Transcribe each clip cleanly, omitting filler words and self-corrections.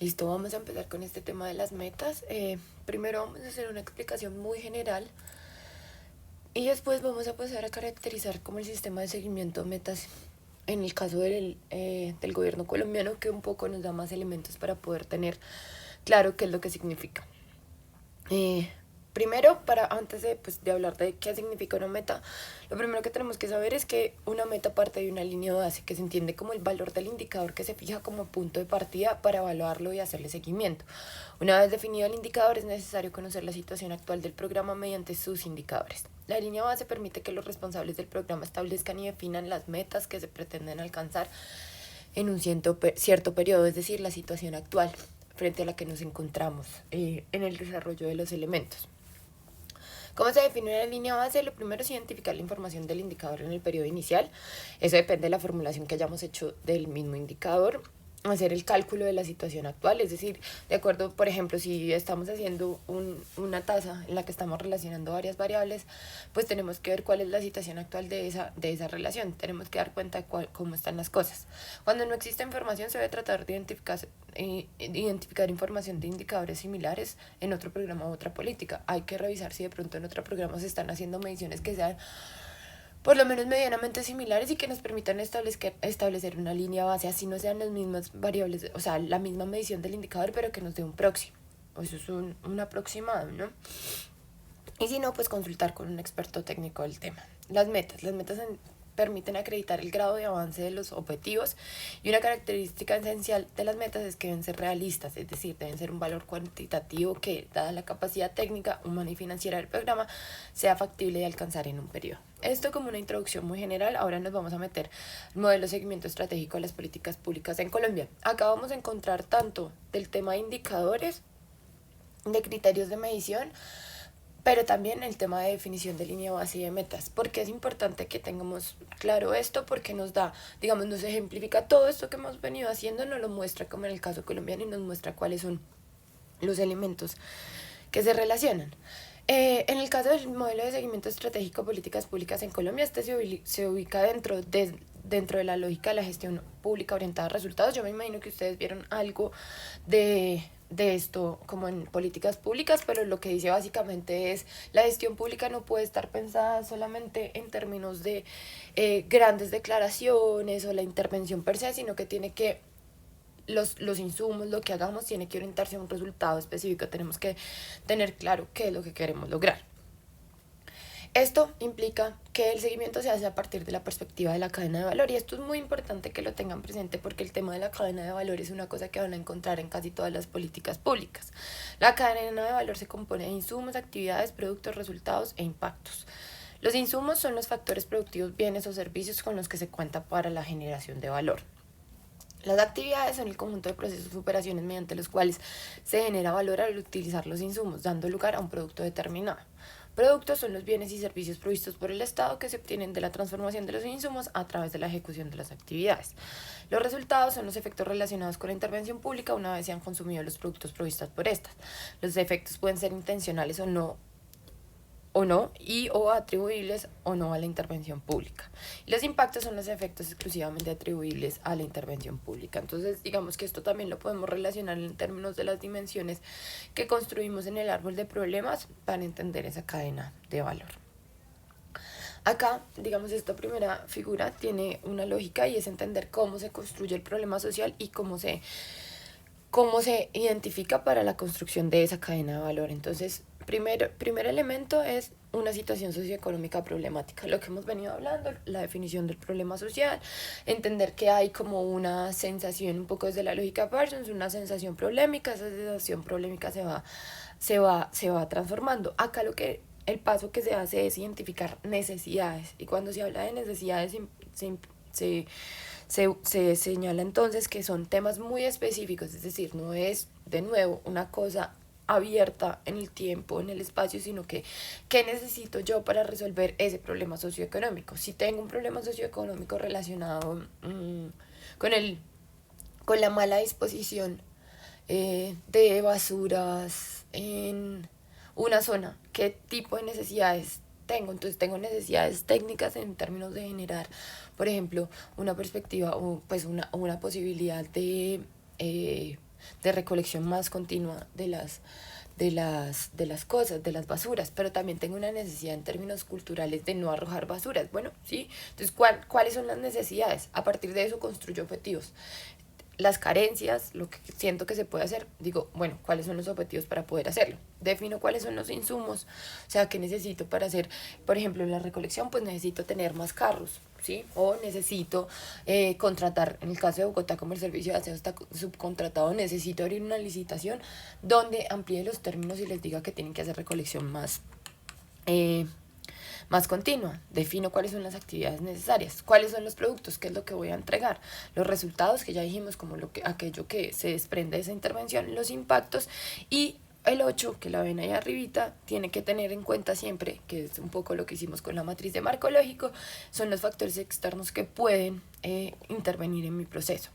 Listo, vamos a empezar con este tema de las metas. Primero vamos a hacer una explicación muy general y después vamos a pasar a caracterizar como el sistema de seguimiento de metas en el caso del gobierno colombiano, que un poco nos da más elementos para poder tener claro qué es lo que significa. Eh, Primero, antes de hablar de qué significa una meta, lo primero que tenemos que saber es que una meta parte de una línea base que se entiende como el valor del indicador que se fija como punto de partida para evaluarlo y hacerle seguimiento. Una vez definido el indicador, es necesario conocer la situación actual del programa mediante sus indicadores. La línea base permite que los responsables del programa establezcan y definan las metas que se pretenden alcanzar en un cierto periodo, es decir, la situación actual frente a la que nos encontramos en el desarrollo de los elementos. ¿Cómo se define una línea base? Lo primero es identificar la información del indicador en el periodo inicial. Eso depende de la formulación que hayamos hecho del mismo indicador. Hacer el cálculo de la situación actual, es decir, de acuerdo, por ejemplo, si estamos haciendo una tasa en la que estamos relacionando varias variables, pues tenemos que ver cuál es la situación actual de esa relación, tenemos que dar cuenta de cómo están las cosas. Cuando no existe información, se debe tratar de identificar información de indicadores similares en otro programa u otra política. Hay que revisar si de pronto en otro programa se están haciendo mediciones que sean por lo menos medianamente similares y que nos permitan establecer una línea base, así no sean las mismas variables, o sea, la misma medición del indicador, pero que nos dé un próximo. Eso es un aproximado, ¿no? Y si no, pues consultar con un experto técnico del tema. Las metas permiten acreditar el grado de avance de los objetivos, y una característica esencial de las metas es que deben ser realistas, es decir, deben ser un valor cuantitativo que, dada la capacidad técnica, humana y financiera del programa, sea factible de alcanzar en un periodo. Esto como una introducción muy general. Ahora nos vamos a meter en modelo de seguimiento estratégico de las políticas públicas en Colombia. Acá vamos a encontrar tanto del tema de indicadores, de criterios de medición, pero también el tema de definición de línea base y de metas. Porque es importante que tengamos claro esto, porque nos da, digamos, nos ejemplifica todo esto que hemos venido haciendo, nos lo muestra como en el caso colombiano y nos muestra cuáles son los elementos que se relacionan. En el caso del modelo de seguimiento estratégico de políticas públicas en Colombia, este se ubica dentro de la lógica de la gestión pública orientada a resultados. Yo me imagino que ustedes vieron algo de esto como en políticas públicas, pero lo que dice básicamente es: la gestión pública no puede estar pensada solamente en términos de grandes declaraciones o la intervención per se, sino que tiene que los insumos, lo que hagamos, tiene que orientarse a un resultado específico. Tenemos que tener claro qué es lo que queremos lograr. Esto implica que el seguimiento se hace a partir de la perspectiva de la cadena de valor, y esto es muy importante que lo tengan presente, porque el tema de la cadena de valor es una cosa que van a encontrar en casi todas las políticas públicas. La cadena de valor se compone de insumos, actividades, productos, resultados e impactos. Los insumos son los factores productivos, bienes o servicios con los que se cuenta para la generación de valor. Las actividades son el conjunto de procesos o operaciones mediante los cuales se genera valor al utilizar los insumos, dando lugar a un producto determinado. Productos son los bienes y servicios provistos por el Estado que se obtienen de la transformación de los insumos a través de la ejecución de las actividades. Los resultados son los efectos relacionados con la intervención pública una vez se han consumido los productos provistos por estas. Los efectos pueden ser intencionales o no, y o atribuibles o no a la intervención pública. Y los impactos son los efectos exclusivamente atribuibles a la intervención pública. Entonces, digamos que esto también lo podemos relacionar en términos de las dimensiones que construimos en el árbol de problemas para entender esa cadena de valor. Acá, digamos, esta primera figura tiene una lógica, y es entender cómo se construye el problema social y cómo se identifica para la construcción de esa cadena de valor. Entonces, primer elemento es una situación socioeconómica problemática, lo que hemos venido hablando, la definición del problema social, entender que hay como una sensación, un poco desde la lógica Parsons, una sensación problemática. Esa sensación problemática se va transformando. Acá el paso que se hace es identificar necesidades, y cuando se habla de necesidades se, se señala entonces que son temas muy específicos, es decir, no es de nuevo una cosa abierta en el tiempo, en el espacio, sino que ¿qué necesito yo para resolver ese problema socioeconómico? Si tengo un problema socioeconómico relacionado con con la mala disposición de basuras en una zona, ¿qué tipo de necesidades tengo? Entonces tengo necesidades técnicas en términos de generar, por ejemplo, una perspectiva o pues una posibilidad de de recolección más continua de las cosas, de las basuras, pero también tengo una necesidad en términos culturales de no arrojar basuras. Bueno, sí. Entonces, ¿cuáles son las necesidades? A partir de eso construyo objetivos. Las carencias, lo que siento que se puede hacer, digo, bueno, ¿cuáles son los objetivos para poder hacerlo? Defino cuáles son los insumos, o sea, ¿qué necesito para hacer, por ejemplo, la recolección? Pues necesito tener más carros, ¿sí? O necesito contratar, en el caso de Bogotá, como el servicio de aseo está subcontratado, necesito abrir una licitación donde amplíe los términos y les diga que tienen que hacer recolección más continua. Defino cuáles son las actividades necesarias, cuáles son los productos, qué es lo que voy a entregar, los resultados que ya dijimos, como aquello que se desprende de esa intervención, los impactos, y el 8, que la ven ahí arribita, tiene que tener en cuenta siempre, que es un poco lo que hicimos con la matriz de marco lógico, son los factores externos que pueden intervenir en mi proceso.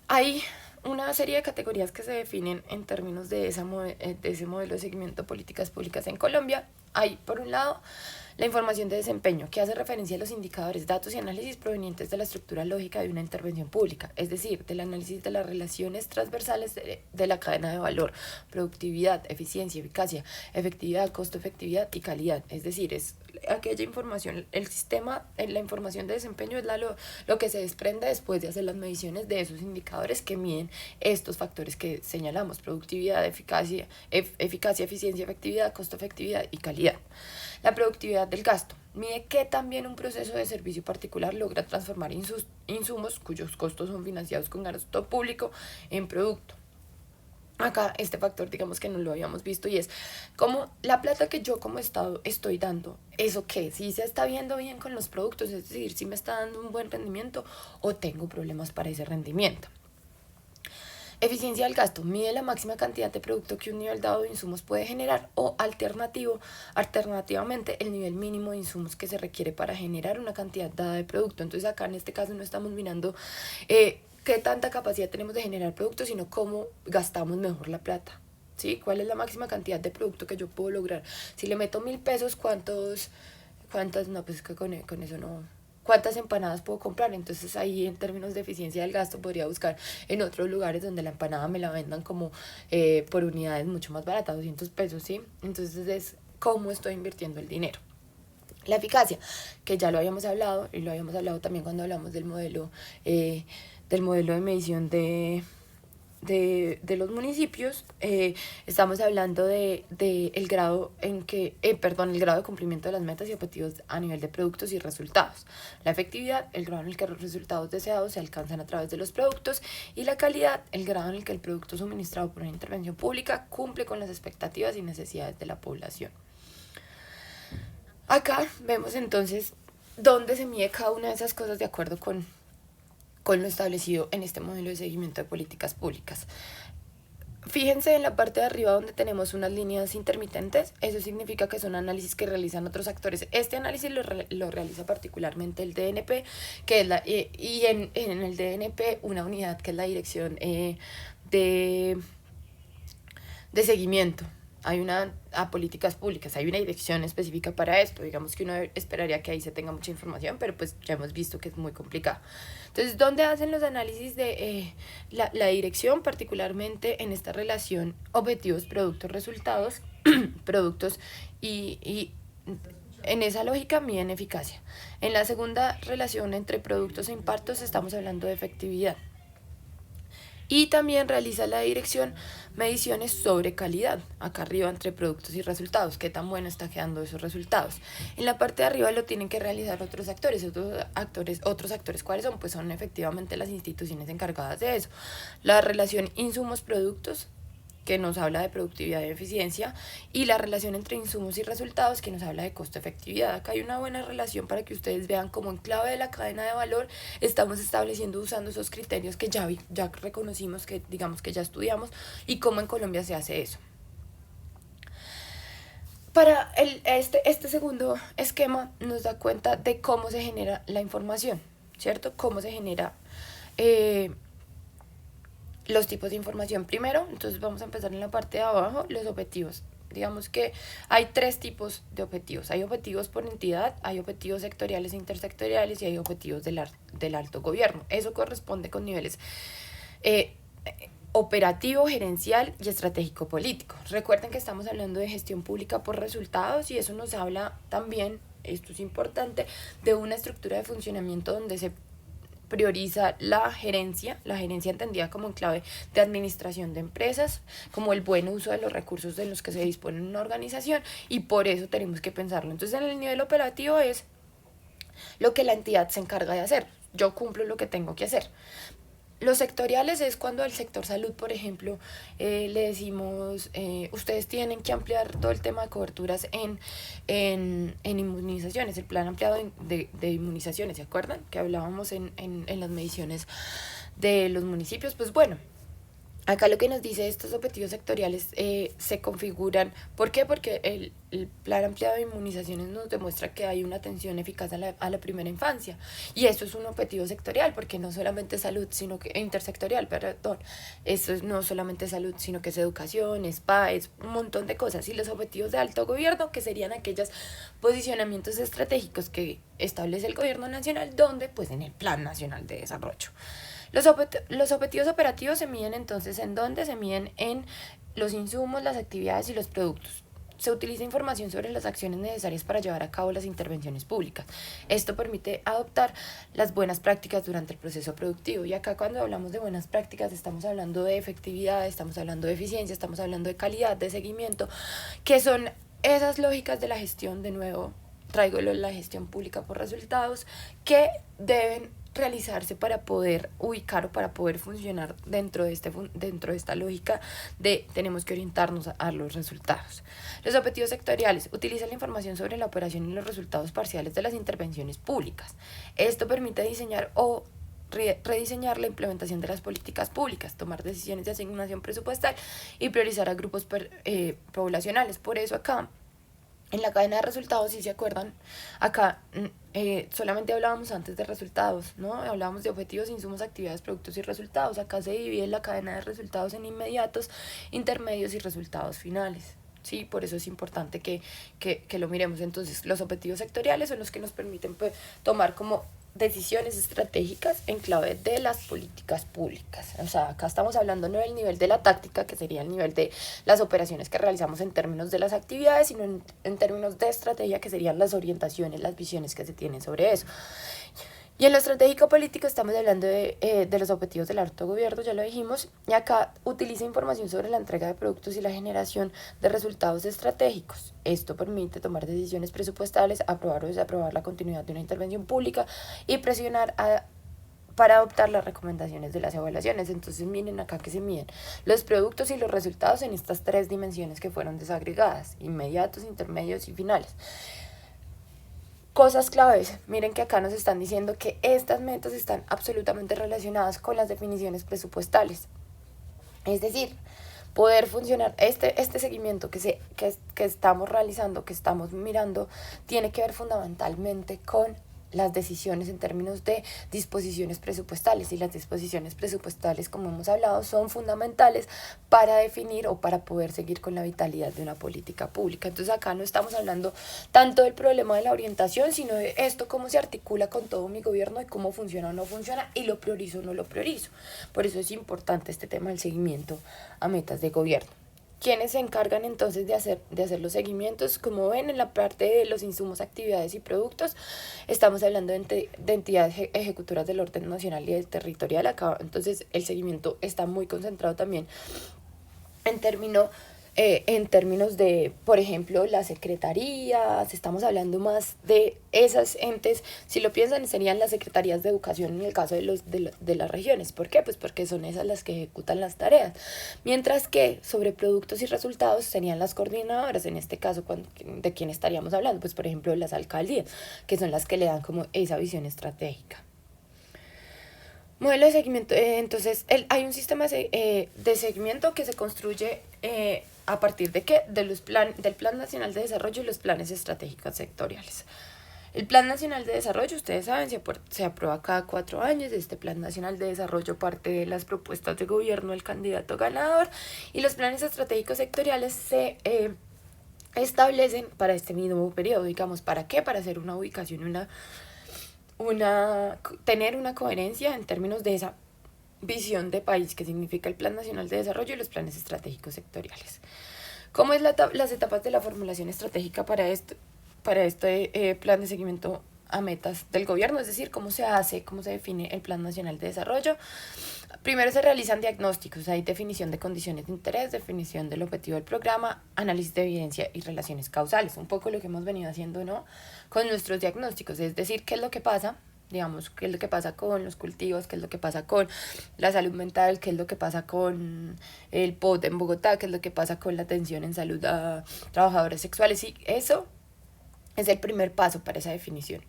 Hay una serie de categorías que se definen en términos de ese modelo de seguimiento de políticas públicas en Colombia. Hay, por un lado, la información de desempeño, que hace referencia a los indicadores, datos y análisis provenientes de la estructura lógica de una intervención pública, es decir, del análisis de las relaciones transversales de la cadena de valor, productividad, eficiencia, eficacia, efectividad, costo-efectividad y calidad. Es decir, es aquella información, el sistema, la información de desempeño es lo que se desprende después de hacer las mediciones de esos indicadores que miden estos factores que señalamos: productividad, eficacia, eficiencia, efectividad, costo-efectividad y calidad. La productividad del gasto mide que también un proceso de servicio particular logra transformar insumos cuyos costos son financiados con gasto público en producto. Acá este factor, digamos que no lo habíamos visto, y es como la plata que yo como Estado estoy dando, ¿eso qué? Si se está viendo bien con los productos, es decir, si me está dando un buen rendimiento o tengo problemas para ese rendimiento. Eficiencia del gasto mide la máxima cantidad de producto que un nivel dado de insumos puede generar, o alternativamente el nivel mínimo de insumos que se requiere para generar una cantidad dada de producto. Entonces acá en este caso no estamos mirando qué tanta capacidad tenemos de generar productos, sino cómo gastamos mejor la plata, ¿sí? ¿Cuál es la máxima cantidad de producto que yo puedo lograr? Si le meto 1.000 pesos, ¿cuántas? No, pues que con eso no. ¿Cuántas empanadas puedo comprar? Entonces ahí, en términos de eficiencia del gasto, podría buscar en otros lugares donde la empanada me la vendan como por unidades mucho más baratas, 200 pesos, ¿sí? Entonces es cómo estoy invirtiendo el dinero. La eficacia, que ya lo habíamos hablado, y lo habíamos hablado también cuando hablamos del modelo de medición de los municipios. Estamos hablando de el grado el grado de cumplimiento de las metas y objetivos a nivel de productos y resultados. La efectividad, el grado en el que los resultados deseados se alcanzan a través de los productos, y la calidad, el grado en el que el producto suministrado por una intervención pública cumple con las expectativas y necesidades de la población. Acá vemos entonces dónde se mide cada una de esas cosas de acuerdo con lo establecido en este modelo de seguimiento de políticas públicas. Fíjense en la parte de arriba donde tenemos unas líneas intermitentes. Eso significa que son análisis que realizan otros actores. Este análisis lo realiza particularmente el DNP, que es y en el DNP una unidad que es la dirección de seguimiento. Hay a políticas públicas, hay una dirección específica para esto. Digamos que uno esperaría que ahí se tenga mucha información, pero pues ya hemos visto que es muy complicado. Entonces, ¿dónde hacen los análisis de la dirección? Particularmente en esta relación objetivos, productos, resultados, productos y en esa lógica miden eficacia. En la segunda relación entre productos e impactos estamos hablando de efectividad. Y también realiza la dirección mediciones sobre calidad, acá arriba entre productos y resultados, qué tan bueno está quedando esos resultados. En la parte de arriba lo tienen que realizar otros actores. ¿Cuáles son? Pues son efectivamente las instituciones encargadas de eso. La relación insumos-productos, que nos habla de productividad y eficiencia, y la relación entre insumos y resultados, que nos habla de costo-efectividad. Acá hay una buena relación para que ustedes vean cómo en clave de la cadena de valor estamos estableciendo, usando esos criterios que ya reconocimos, que digamos que ya estudiamos, y cómo en Colombia se hace eso. Para este segundo esquema nos da cuenta de cómo se genera la información, ¿cierto? Cómo se genera los tipos de información. Primero, entonces vamos a empezar en la parte de abajo, los objetivos. Digamos que hay 3 tipos de objetivos. Hay objetivos por entidad, hay objetivos sectoriales e intersectoriales, y hay objetivos del alto gobierno. Eso corresponde con niveles eh, operativo, gerencial y estratégico político. Recuerden que estamos hablando de gestión pública por resultados y eso nos habla también, esto es importante, de una estructura de funcionamiento donde se prioriza la gerencia entendida como en clave de administración de empresas, como el buen uso de los recursos de los que se dispone en una organización, y por eso tenemos que pensarlo. Entonces, en el nivel operativo es lo que la entidad se encarga de hacer. Yo cumplo lo que tengo que hacer. Los sectoriales es cuando al sector salud, por ejemplo, le decimos, ustedes tienen que ampliar todo el tema de coberturas en inmunizaciones, el plan ampliado de inmunizaciones, ¿se acuerdan? Que hablábamos en las mediciones de los municipios. Pues bueno, acá lo que nos dice estos objetivos sectoriales se configuran. ¿Por qué? Porque el plan ampliado de inmunizaciones nos demuestra que hay una atención eficaz a la primera infancia. Y eso es un objetivo sectorial, porque no solamente es salud, sino que intersectorial, perdón. Eso es no solamente salud, sino que es educación, es PA, es un montón de cosas. Y los objetivos de alto gobierno, que serían aquellos posicionamientos estratégicos que establece el gobierno nacional, donde pues en el Plan Nacional de Desarrollo. Los objetivos operativos se miden entonces en dónde se miden en los insumos, las actividades y los productos. Se utiliza información sobre las acciones necesarias para llevar a cabo las intervenciones públicas. Esto permite adoptar las buenas prácticas durante el proceso productivo. Y acá cuando hablamos de buenas prácticas estamos hablando de efectividad, estamos hablando de eficiencia, estamos hablando de calidad, de seguimiento, que son esas lógicas de la gestión. De nuevo, traigo la gestión pública por resultados, que deben realizarse para poder ubicar o para poder funcionar dentro de esta lógica de tenemos que orientarnos a los resultados. Los objetivos sectoriales utilizan la información sobre la operación y los resultados parciales de las intervenciones públicas. Esto permite diseñar o rediseñar la implementación de las políticas públicas, tomar decisiones de asignación presupuestal y priorizar a grupos poblacionales. Por eso acá en la cadena de resultados, si se acuerdan, acá solamente hablábamos antes de resultados, ¿no? Hablábamos de objetivos, insumos, actividades, productos y resultados. Acá se divide la cadena de resultados en inmediatos, intermedios y resultados finales. Sí, por eso es importante que lo miremos. Entonces, los objetivos sectoriales son los que nos permiten pues, tomar como decisiones estratégicas en clave de las políticas públicas. O sea, acá estamos hablando no del nivel de la táctica, que sería el nivel de las operaciones que realizamos en términos de las actividades, sino en términos de estrategia, que serían las orientaciones, las visiones que se tienen sobre eso. Y en lo estratégico político estamos hablando de los objetivos del alto gobierno, ya lo dijimos, y acá utiliza información sobre la entrega de productos y la generación de resultados estratégicos. Esto permite tomar decisiones presupuestales, aprobar o desaprobar la continuidad de una intervención pública y presionar para adoptar las recomendaciones de las evaluaciones. Entonces miren acá que se miden los productos y los resultados en estas tres dimensiones que fueron desagregadas: inmediatos, intermedios y finales. Cosas claves, miren que acá nos están diciendo que estas metas están absolutamente relacionadas con las definiciones presupuestales. Es decir, poder funcionar, este seguimiento que estamos realizando, que estamos mirando, tiene que ver fundamentalmente con las decisiones en términos de disposiciones presupuestales, y las disposiciones presupuestales, como hemos hablado, son fundamentales para definir o para poder seguir con la vitalidad de una política pública. Entonces acá no estamos hablando tanto del problema de la orientación, sino de esto, cómo se articula con todo mi gobierno y cómo funciona o no funciona, y lo priorizo o no lo priorizo. Por eso es importante este tema del seguimiento a metas de gobierno. ¿Quiénes se encargan entonces de hacer los seguimientos? Como ven, en la parte de los insumos, actividades y productos, estamos hablando de entidades ejecutoras del orden nacional y del territorial. Acá, entonces, el seguimiento está muy concentrado también en términos de, por ejemplo, las secretarías. Estamos hablando más de esas entes. Si lo piensan, serían las secretarías de educación en el caso de las regiones. ¿Por qué? Pues porque son esas las que ejecutan las tareas. Mientras que sobre productos y resultados serían las coordinadoras. En este caso, ¿de quién estaríamos hablando? Pues, por ejemplo, las alcaldías, que son las que le dan como esa visión estratégica. Modelo de seguimiento. Entonces, hay un sistema de seguimiento que se construye a partir de ¿qué? Del Plan Nacional de Desarrollo y los planes estratégicos sectoriales. El Plan Nacional de Desarrollo, ustedes saben, se aprueba cada 4 años. Este Plan Nacional de Desarrollo parte de las propuestas de gobierno del candidato ganador, y los planes estratégicos sectoriales se establecen para este mismo periodo. Digamos, ¿para qué? Para hacer una ubicación, tener una coherencia en términos de esa visión de país, que significa el Plan Nacional de Desarrollo y los planes estratégicos sectoriales. ¿Cómo es las etapas de la formulación estratégica para este plan de seguimiento a metas del gobierno? Es decir, cómo se hace, cómo se define el Plan Nacional de Desarrollo. Primero se realizan diagnósticos, hay definición de condiciones de interés, definición del objetivo del programa, análisis de evidencia y relaciones causales. Un poco lo que hemos venido haciendo, ¿no?, con nuestros diagnósticos, es decir, qué es lo que pasa, digamos, qué es lo que pasa con los cultivos, qué es lo que pasa con la salud mental, qué es lo que pasa con el POT en Bogotá, qué es lo que pasa con la atención en salud a trabajadores sexuales, y eso es el primer paso para esa definición.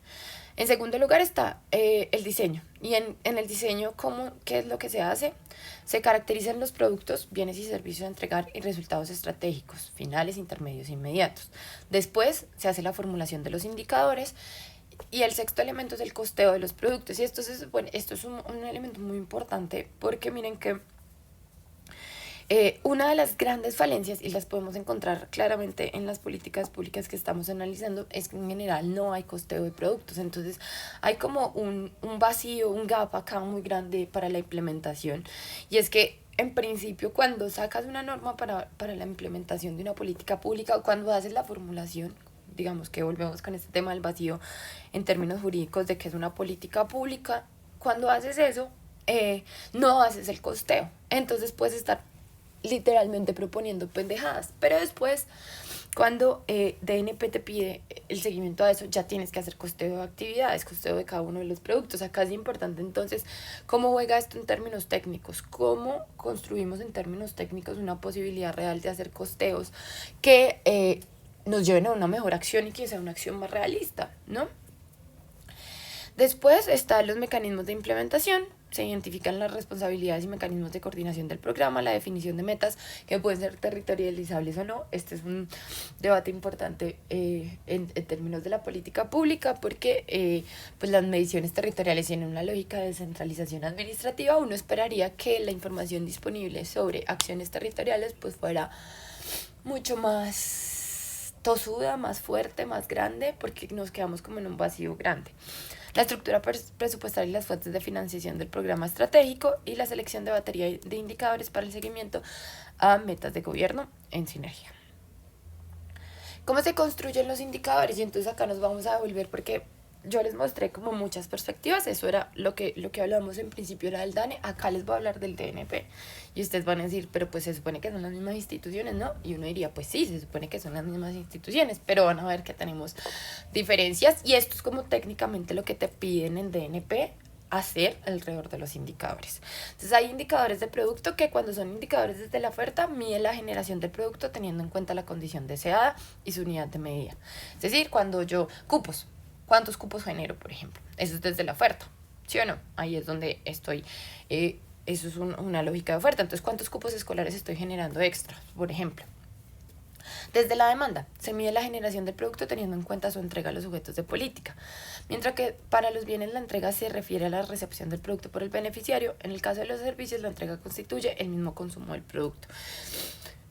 En segundo lugar está el diseño. Y en el diseño, ¿qué es lo que se hace? Se caracterizan los productos, bienes y servicios a entregar y resultados estratégicos, finales, intermedios e inmediatos. Después se hace la formulación de los indicadores. Y el sexto elemento es el costeo de los productos. Y esto es un elemento muy importante porque miren que una de las grandes falencias, y las podemos encontrar claramente en las políticas públicas que estamos analizando, es que en general no hay costeo de productos. Entonces hay como un vacío, un gap acá muy grande para la implementación. Y es que en principio cuando sacas una norma para la implementación de una política pública, o cuando haces la formulación, digamos que volvemos con este tema del vacío en términos jurídicos de que es una política pública, cuando haces eso, no haces el costeo. Entonces puedes estar literalmente proponiendo pendejadas, pero después cuando DNP te pide el seguimiento a eso, ya tienes que hacer costeo de actividades, costeo de cada uno de los productos. Acá es importante entonces cómo juega esto en términos técnicos, cómo construimos en términos técnicos una posibilidad real de hacer costeos que nos lleven a una mejor acción y que sea una acción más realista, ¿no? Después están los mecanismos de implementación. Se identifican las responsabilidades y mecanismos de coordinación del programa, la definición de metas que pueden ser territorializables o no. Este es un debate importante en términos de la política pública porque pues las mediciones territoriales tienen una lógica de descentralización administrativa. Uno esperaría que la información disponible sobre acciones territoriales pues fuera mucho más tosuda, más fuerte, más grande, porque nos quedamos como en un vacío grande. La estructura presupuestaria y las fuentes de financiación del programa estratégico y la selección de batería de indicadores para el seguimiento a metas de gobierno en sinergia. ¿Cómo se construyen los indicadores? Y entonces acá nos vamos a volver porque yo les mostré como muchas perspectivas. Eso era lo que hablamos en principio, era del DANE. Acá les voy a hablar del DNP. Y ustedes van a decir, pero pues se supone que son las mismas instituciones, ¿no? Y uno diría, pues sí, se supone que son las mismas instituciones, pero van a ver que tenemos diferencias. Y esto es como técnicamente lo que te piden en DNP hacer alrededor de los indicadores. Entonces hay indicadores de producto que, cuando son indicadores desde la oferta, miden la generación del producto teniendo en cuenta la condición deseada y su unidad de medida. Es decir, cuando cupos, ¿cuántos cupos genero, por ejemplo? Eso es desde la oferta, ¿sí o no? Ahí es donde estoy, eso es una lógica de oferta. Entonces, ¿cuántos cupos escolares estoy generando extra, por ejemplo? Desde la demanda, se mide la generación del producto teniendo en cuenta su entrega a los sujetos de política. Mientras que para los bienes la entrega se refiere a la recepción del producto por el beneficiario. En el caso de los servicios, la entrega constituye el mismo consumo del producto.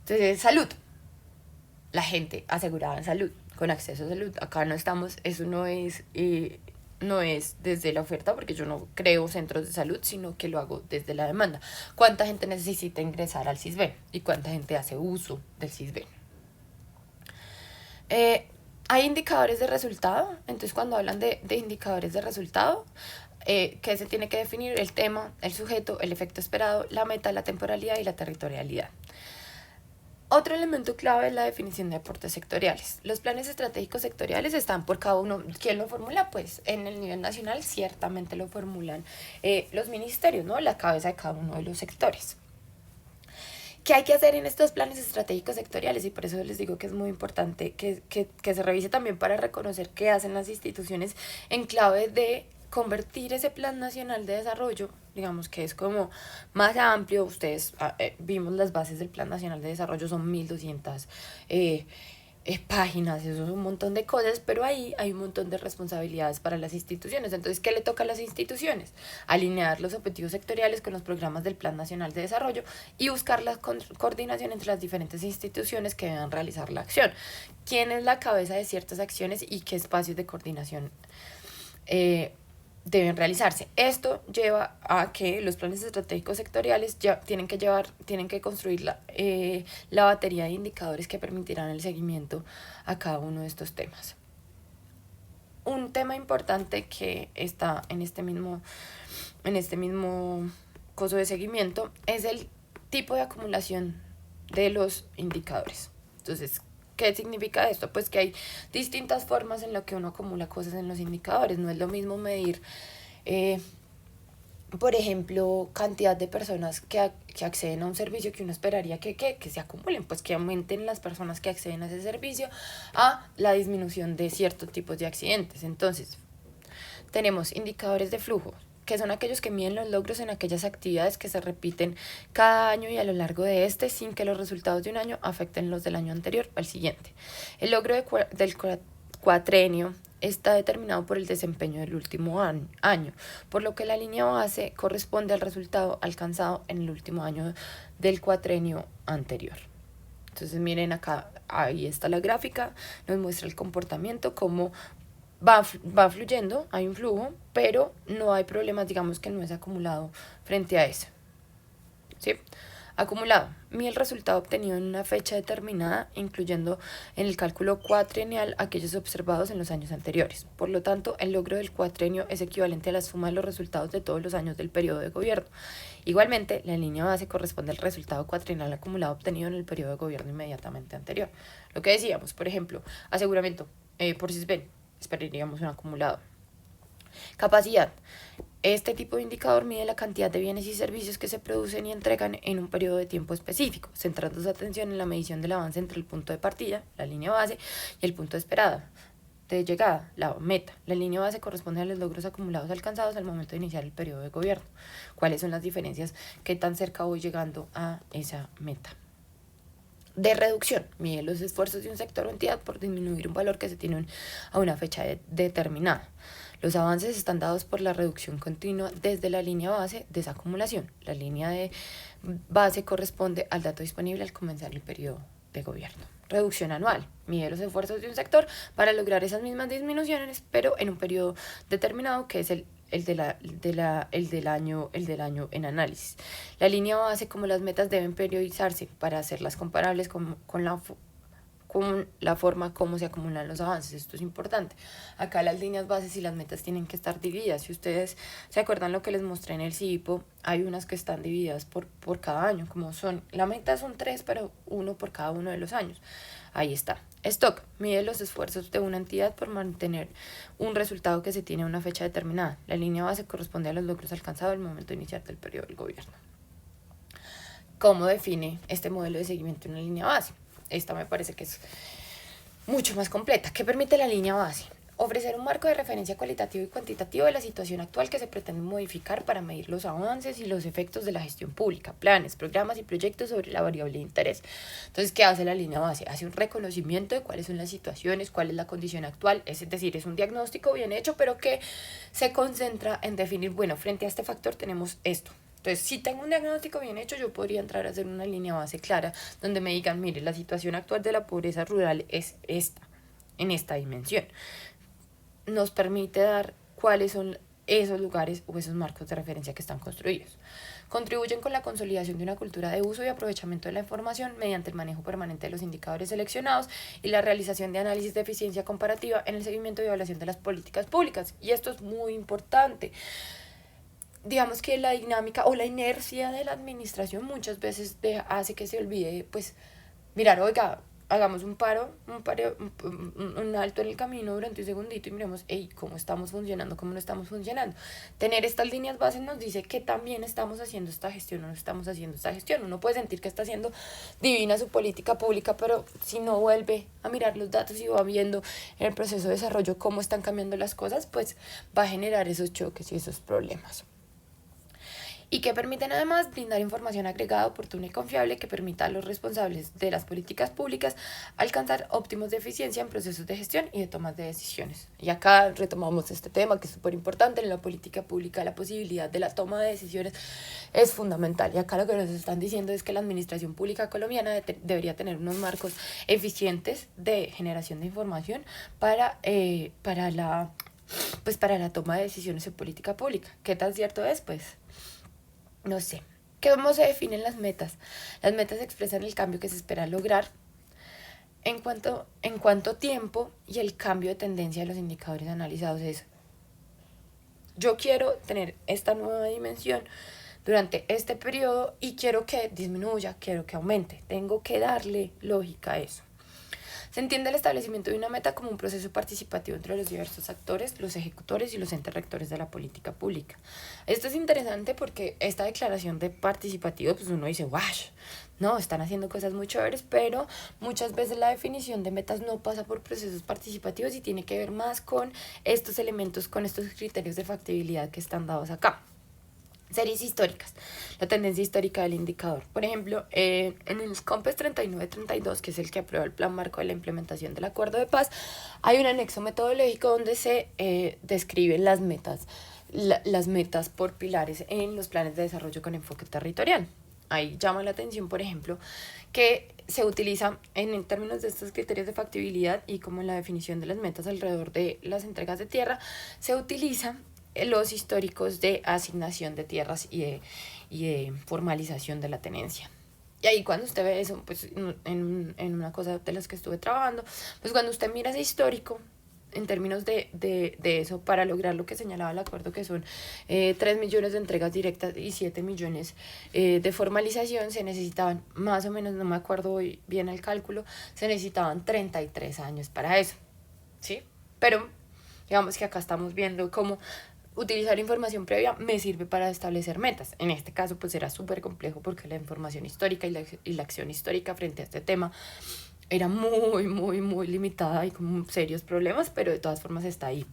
Entonces, salud. La gente asegurada en salud, con acceso a salud. Acá no estamos, eso no es desde la oferta, porque yo no creo centros de salud, sino que lo hago desde la demanda. ¿Cuánta gente necesita ingresar al CISBEN? ¿Y cuánta gente hace uso del CISBEN? Hay indicadores de resultado. Entonces, cuando hablan de indicadores de resultado, que se tiene que definir el tema, el sujeto, el efecto esperado, la meta, la temporalidad y la territorialidad. Otro elemento clave es la definición de aportes sectoriales. Los planes estratégicos sectoriales están por cada uno. ¿Quién lo formula? Pues en el nivel nacional ciertamente lo formulan los ministerios, ¿no? La cabeza de cada uno de los sectores. ¿Qué hay que hacer en estos planes estratégicos sectoriales? Y por eso les digo que es muy importante que se revise también para reconocer qué hacen las instituciones en clave de convertir ese Plan Nacional de Desarrollo, digamos que es como más amplio. Ustedes vimos las bases del Plan Nacional de Desarrollo, son 1200 páginas, eso es un montón de cosas, pero ahí hay un montón de responsabilidades para las instituciones. Entonces, ¿qué le toca a las instituciones? Alinear los objetivos sectoriales con los programas del Plan Nacional de Desarrollo y buscar la coordinación entre las diferentes instituciones que deban realizar la acción. ¿Quién es la cabeza de ciertas acciones y qué espacios de coordinación deben realizarse. Esto lleva a que los planes estratégicos sectoriales ya tienen que construir la batería de indicadores que permitirán el seguimiento a cada uno de estos temas. Un tema importante que está en este mismo coso de seguimiento es el tipo de acumulación de los indicadores. Entonces, ¿qué significa esto? Pues que hay distintas formas en lo que uno acumula cosas en los indicadores. No es lo mismo medir, por ejemplo, cantidad de personas que acceden a un servicio que uno esperaría que se acumulen, pues que aumenten las personas que acceden a ese servicio, a la disminución de ciertos tipos de accidentes. Entonces, tenemos indicadores de flujo, que son aquellos que miden los logros en aquellas actividades que se repiten cada año y a lo largo de este, sin que los resultados de un año afecten los del año anterior al siguiente. El logro del cuatrenio está determinado por el desempeño del último año, por lo que la línea base corresponde al resultado alcanzado en el último año del cuatrenio anterior. Entonces miren acá, ahí está la gráfica, nos muestra el comportamiento, cómo va fluyendo, hay un flujo, pero no hay problemas, digamos que no es acumulado frente a eso. ¿Sí? Acumulado, mide el resultado obtenido en una fecha determinada, incluyendo en el cálculo cuatrienal aquellos observados en los años anteriores. Por lo tanto, el logro del cuatrenio es equivalente a la suma de los resultados de todos los años del periodo de gobierno. Igualmente, la línea base corresponde al resultado cuatrienal acumulado obtenido en el periodo de gobierno inmediatamente anterior. Lo que decíamos, por ejemplo, aseguramiento por CISBEN, esperaríamos un acumulado. Capacidad. Este tipo de indicador mide la cantidad de bienes y servicios que se producen y entregan en un periodo de tiempo específico, centrando su atención en la medición del avance entre el punto de partida, la línea base, y el punto de llegada, la meta. La línea base corresponde a los logros acumulados alcanzados al momento de iniciar el periodo de gobierno. ¿Cuáles son las diferencias? ¿Qué tan cerca voy llegando a esa meta? De reducción, mide los esfuerzos de un sector o entidad por disminuir un valor que se tiene a una fecha determinada. Los avances están dados por la reducción continua desde la línea base de esa acumulación. La línea de base corresponde al dato disponible al comenzar el periodo de gobierno. Reducción anual, mide los esfuerzos de un sector para lograr esas mismas disminuciones, pero en un periodo determinado, que es el del año en análisis. La línea base, como las metas, deben periodizarse para hacerlas comparables con la forma como se acumulan los avances. Esto es importante. Acá las líneas bases y las metas tienen que estar divididas. Si ustedes se acuerdan lo que les mostré en el CIPO, hay unas que están divididas por cada año, como son, la meta son 3, pero 1 por cada uno de los años. Ahí está. Stock, mide los esfuerzos de una entidad por mantener un resultado que se tiene a una fecha determinada. La línea base corresponde a los logros alcanzados al momento de iniciar el periodo del gobierno. ¿Cómo define este modelo de seguimiento una línea base? Esta me parece que es mucho más completa. ¿Qué permite la línea base? Ofrecer un marco de referencia cualitativo y cuantitativo de la situación actual que se pretende modificar para medir los avances y los efectos de la gestión pública, planes, programas y proyectos sobre la variable de interés. Entonces, ¿qué hace la línea base? Hace un reconocimiento de cuáles son las situaciones, cuál es la condición actual, es decir, es un diagnóstico bien hecho, pero que se concentra en definir, bueno, frente a este factor tenemos esto. Entonces, si tengo un diagnóstico bien hecho, yo podría entrar a hacer una línea base clara donde me digan, mire, la situación actual de la pobreza rural es esta, en esta dimensión. Nos permite dar cuáles son esos lugares o esos marcos de referencia que están construidos. Contribuyen con la consolidación de una cultura de uso y aprovechamiento de la información mediante el manejo permanente de los indicadores seleccionados y la realización de análisis de eficiencia comparativa en el seguimiento y evaluación de las políticas públicas. Y esto es muy importante. Digamos que la dinámica o la inercia de la administración muchas veces hace que se olvide, pues, mirar, oiga, hagamos un alto en el camino durante un segundito y miremos, cómo estamos funcionando, cómo no estamos funcionando. Tener estas líneas bases nos dice que también estamos haciendo esta gestión o no estamos haciendo esta gestión. Uno puede sentir que está haciendo divina su política pública, pero si no vuelve a mirar los datos y va viendo en el proceso de desarrollo cómo están cambiando las cosas, pues va a generar esos choques y esos problemas. Y que permiten además brindar información agregada, oportuna y confiable que permita a los responsables de las políticas públicas alcanzar óptimos de eficiencia en procesos de gestión y de tomas de decisiones. Y acá retomamos este tema que es súper importante. En la política pública la posibilidad de la toma de decisiones es fundamental. Y acá lo que nos están diciendo es que la administración pública colombiana debería tener unos marcos eficientes de generación de información para la pues para la toma de decisiones en política pública. ¿Qué tan cierto es? Pues no sé. ¿Cómo se definen las metas? Las metas expresan el cambio que se espera lograr en cuánto tiempo y el cambio de tendencia de los indicadores analizados. Es, yo quiero tener esta nueva dimensión durante este periodo y quiero que disminuya, quiero que aumente. Tengo que darle lógica a eso. Se entiende el establecimiento de una meta como un proceso participativo entre los diversos actores, los ejecutores y los entes rectores de la política pública. Esto es interesante porque esta declaración de participativo, pues uno dice, ¡wash! No, están haciendo cosas muy chéveres, pero muchas veces la definición de metas no pasa por procesos participativos y tiene que ver más con estos elementos, con estos criterios de factibilidad que están dados acá. Series históricas, la tendencia histórica del indicador. Por ejemplo, en el COMPES 3932, que es el que aprueba el plan marco de la implementación del acuerdo de paz, hay un anexo metodológico donde se describen las metas por pilares en los planes de desarrollo con enfoque territorial. Ahí llama la atención, por ejemplo, que se utiliza en términos de estos criterios de factibilidad y como en la definición de las metas alrededor de las entregas de tierra, se utiliza los históricos de asignación de tierras y de formalización de la tenencia. Y ahí cuando usted ve eso, pues en una cosa de las que estuve trabajando, pues cuando usted mira ese histórico, en términos de eso, para lograr lo que señalaba el acuerdo, que son 3 millones de entregas directas y 7 millones de formalización, se necesitaban más o menos, no me acuerdo bien el cálculo, se necesitaban 33 años para eso, ¿sí? Pero digamos que acá estamos viendo cómo utilizar información previa me sirve para establecer metas. En este caso pues era súper complejo porque la información histórica y la acción histórica frente a este tema era muy limitada y con serios problemas, pero de todas formas está ahí.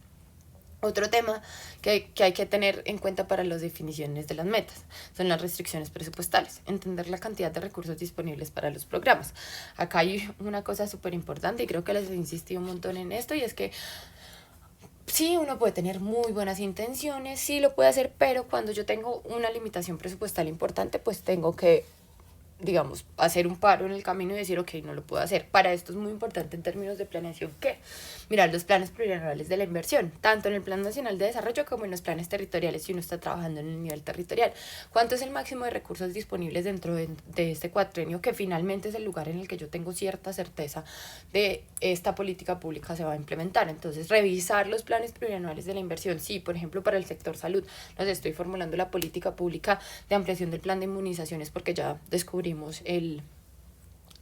Otro tema que hay que tener en cuenta para las definiciones de las metas son las restricciones presupuestales, entender la cantidad de recursos disponibles para los programas. Acá hay una cosa súper importante y creo que les he insistido un montón en esto, y es que sí, uno puede tener muy buenas intenciones, sí lo puede hacer, pero cuando yo tengo una limitación presupuestal importante, pues tengo que, digamos, hacer un paro en el camino y decir, ok, no lo puedo hacer. Para esto es muy importante en términos de planeación que mirar los planes plurianuales de la inversión, tanto en el Plan Nacional de Desarrollo como en los planes territoriales, si uno está trabajando en el nivel territorial. ¿Cuánto es el máximo de recursos disponibles dentro de este cuatrenio, que finalmente es el lugar en el que yo tengo cierta certeza de esta política pública se va a implementar? Entonces, revisar los planes plurianuales de la inversión. Sí, por ejemplo, para el sector salud, nos estoy formulando la política pública de ampliación del plan de inmunizaciones porque ya descubrí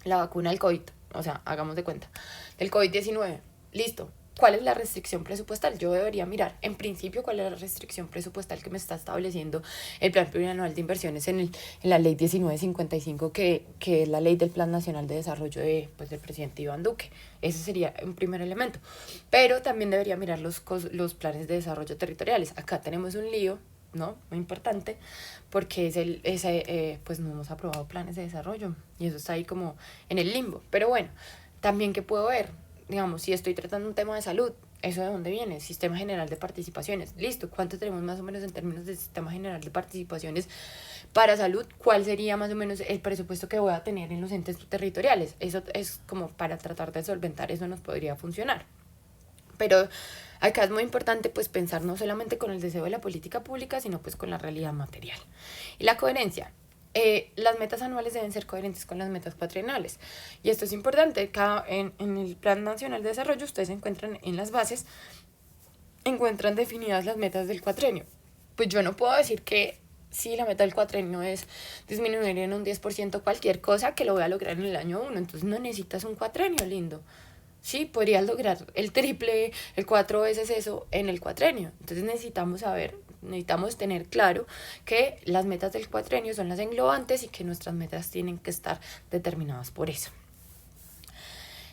la vacuna del COVID, o sea, hagamos de cuenta, del COVID-19, listo. ¿Cuál es la restricción presupuestal? Yo debería mirar, en principio, cuál es la restricción presupuestal que me está estableciendo el Plan Plurianual de Inversiones en la Ley 1955, que es la ley del Plan Nacional de Desarrollo del presidente Iván Duque. Ese sería un primer elemento. Pero también debería mirar los planes de desarrollo territoriales. Acá tenemos un lío, ¿no? Muy importante, porque pues no hemos aprobado planes de desarrollo y eso está ahí como en el limbo. Pero bueno, también que puedo ver, digamos, si estoy tratando un tema de salud, ¿eso de dónde viene? Sistema General de Participaciones. Listo, ¿cuánto tenemos más o menos en términos de Sistema General de Participaciones para salud? ¿Cuál sería más o menos el presupuesto que voy a tener en los entes territoriales? Eso es como para tratar de solventar, eso nos podría funcionar. Pero acá es muy importante pues pensar no solamente con el deseo de la política pública, sino pues con la realidad material. Y la coherencia. Las metas anuales deben ser coherentes con las metas cuatrienales. Y esto es importante. En el Plan Nacional de Desarrollo ustedes encuentran en las bases, encuentran definidas las metas del cuatrenio. Pues yo no puedo decir que si la meta del cuatrenio es disminuir en un 10% cualquier cosa, que lo voy a lograr en el año 1. Entonces no necesitas un cuatrenio, lindo. Sí, podrías lograr el triple, el 4 veces eso en el cuatrenio. Entonces necesitamos tener claro que las metas del cuatrenio son las englobantes y que nuestras metas tienen que estar determinadas por eso.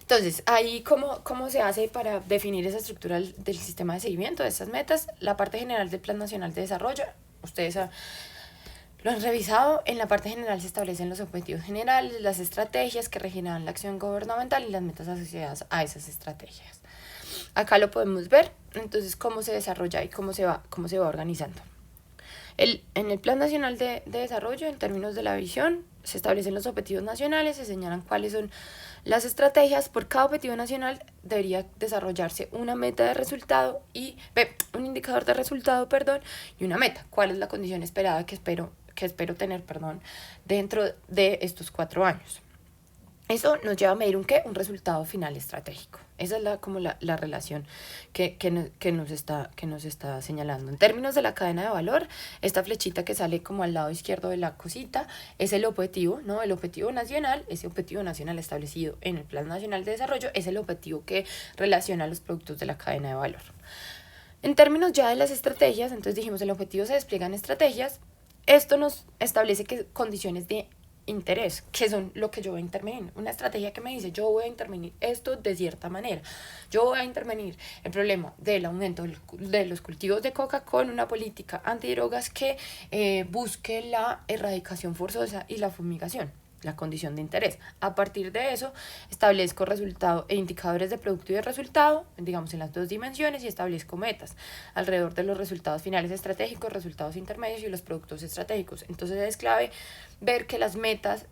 Entonces, ahí ¿cómo se hace para definir esa estructura del sistema de seguimiento de estas metas? La parte general del Plan Nacional de Desarrollo, ustedes lo han revisado. En la parte general se establecen los objetivos generales, las estrategias que regirán la acción gubernamental y las metas asociadas a esas estrategias. Acá lo podemos ver, entonces, cómo se desarrolla y cómo se va organizando. En el Plan Nacional de Desarrollo, en términos de la visión, se establecen los objetivos nacionales, se señalan cuáles son las estrategias. Por cada objetivo nacional debería desarrollarse una meta de resultado y un indicador de resultado, y una meta. ¿Cuál es la condición esperada que espero tener, dentro de estos 4 años? Eso nos lleva a medir un resultado final estratégico. Esa es como la relación que nos está señalando. En términos de la cadena de valor, esta flechita que sale como al lado izquierdo de la cosita es el objetivo, ¿no? El objetivo nacional, ese objetivo nacional establecido en el Plan Nacional de Desarrollo, es el objetivo que relaciona los productos de la cadena de valor. En términos ya de las estrategias, entonces dijimos el objetivo se despliegan estrategias. Esto nos establece que condiciones de interés, que son lo que yo voy a intervenir. Una estrategia que me dice, yo voy a intervenir esto de cierta manera. Yo voy a intervenir el problema del aumento de los cultivos de coca con una política antidrogas que busque la erradicación forzosa y la fumigación. La condición de interés. A partir de eso, establezco resultado e indicadores de producto y de resultado, digamos en las 2 dimensiones, y establezco metas alrededor de los resultados finales estratégicos, resultados intermedios y los productos estratégicos. Entonces es clave ver que las metas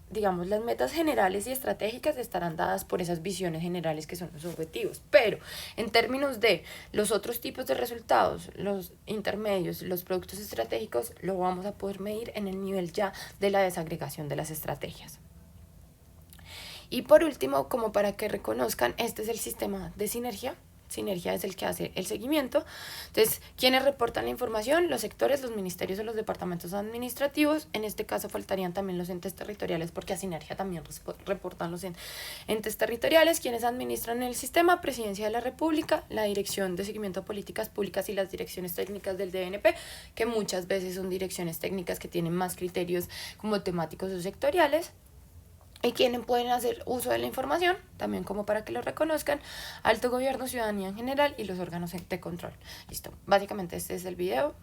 generales y estratégicas estarán dadas por esas visiones generales que son los objetivos. Pero en términos de los otros tipos de resultados, los intermedios, los productos estratégicos, lo vamos a poder medir en el nivel ya de la desagregación de las estrategias. Y por último, como para que reconozcan, este es el sistema de sinergia. Sinergia es el que hace el seguimiento. Entonces, ¿quiénes reportan la información? Los sectores, los ministerios o los departamentos administrativos. En este caso faltarían también los entes territoriales, porque a Sinergia también reportan los entes territoriales. ¿Quiénes administran el sistema? Presidencia de la República, la Dirección de Seguimiento a Políticas Públicas y las direcciones técnicas del DNP, que muchas veces son direcciones técnicas que tienen más criterios como temáticos o sectoriales. Y quienes pueden hacer uso de la información, también como para que lo reconozcan, alto gobierno, ciudadanía en general y los órganos de control. Listo, básicamente este es el video.